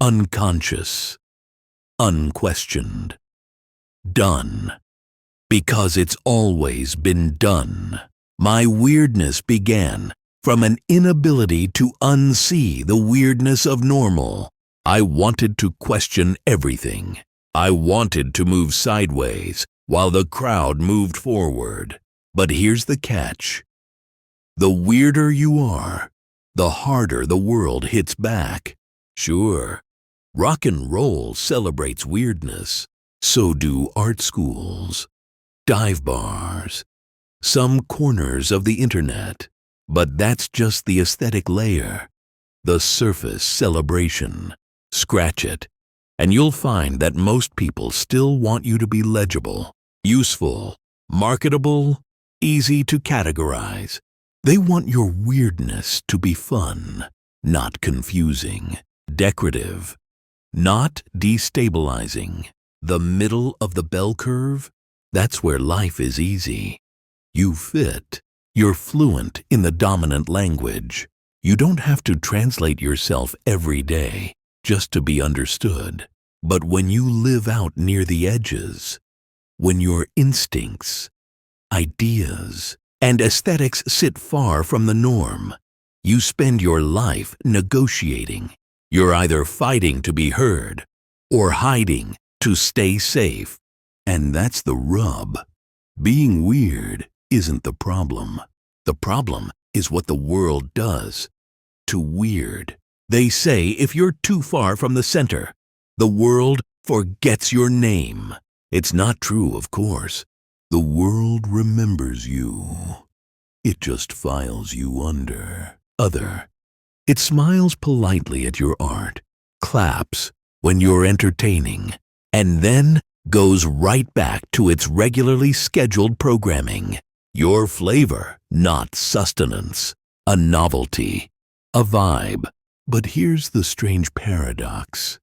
unconscious, unquestioned, done, because it's always been done. My weirdness began from an inability to unsee the weirdness of normal. I wanted to question everything. I wanted to move sideways while the crowd moved forward. But here's the catch. The weirder you are, the harder the world hits back. Sure, rock and roll celebrates weirdness. So do art schools, dive bars, some corners of the internet. But that's just the aesthetic layer, the surface celebration. Scratch it, and you'll find that most people still want you to be legible, useful, marketable, easy to categorize. They want your weirdness to be fun, not confusing, decorative, not destabilizing. The middle of the bell curve, that's where life is easy. You fit. You're fluent in the dominant language. You don't have to translate yourself every day just to be understood. But when you live out near the edges, when your instincts, ideas, and aesthetics sit far from the norm, you spend your life negotiating. You're either fighting to be heard or hiding to stay safe. And that's the rub. Being weird isn't the problem. The problem is what the world does to weird. They say if you're too far from the center, the world forgets your name. It's not true, of course. The world remembers you. It just files you under. Other. It smiles politely at your art, claps when you're entertaining, and then goes right back to its regularly scheduled programming. Your flavor, not sustenance. A novelty. A vibe. But here's the strange paradox.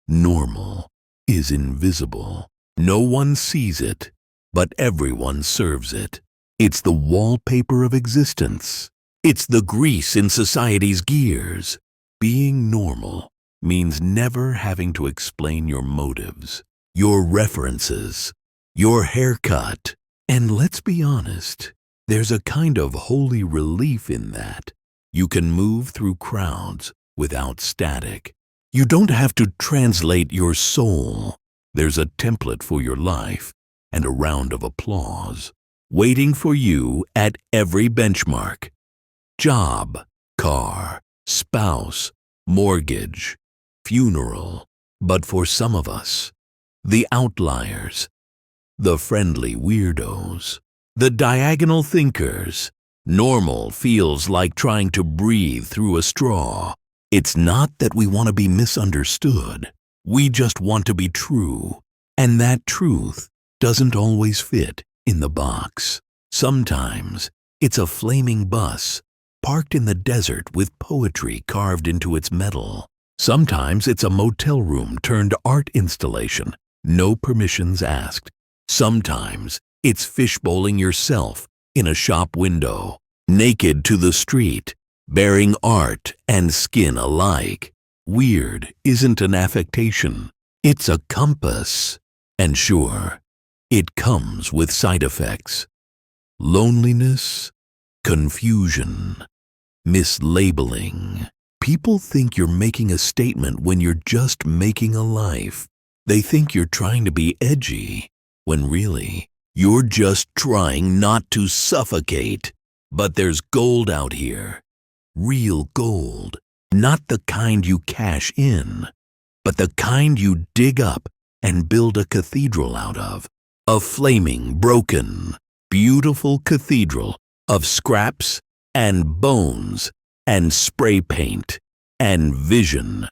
Normal is invisible. No one sees it, but everyone serves it. It's the wallpaper of existence. It's the grease in society's gears. Being normal means never having to explain your motives, your references, your haircut. And let's be honest, there's a kind of holy relief in that. You can move through crowds without static. You don't have to translate your soul. There's a template for your life and a round of applause waiting for you at every benchmark. Job, car, spouse, mortgage, funeral. But for some of us, the outliers, the friendly weirdos, the diagonal thinkers, normal feels like trying to breathe through a straw. It's not that we want to be misunderstood. We just want to be true. And that truth doesn't always fit in the box. Sometimes it's a flaming bus parked in the desert with poetry carved into its metal. Sometimes it's a motel room turned art installation, no permissions asked. Sometimes it's fishbowling yourself in a shop window, naked to the street, bearing art and skin alike. Weird isn't an affectation, it's a compass. And sure, it comes with side effects. Loneliness, confusion, mislabeling. People think you're making a statement when you're just making a life. They think you're trying to be edgy, when really, you're just trying not to suffocate. But there's gold out here. Real gold. Not the kind you cash in, but the kind you dig up and build a cathedral out of. A flaming, broken, beautiful cathedral of scraps and bones and spray paint and vision.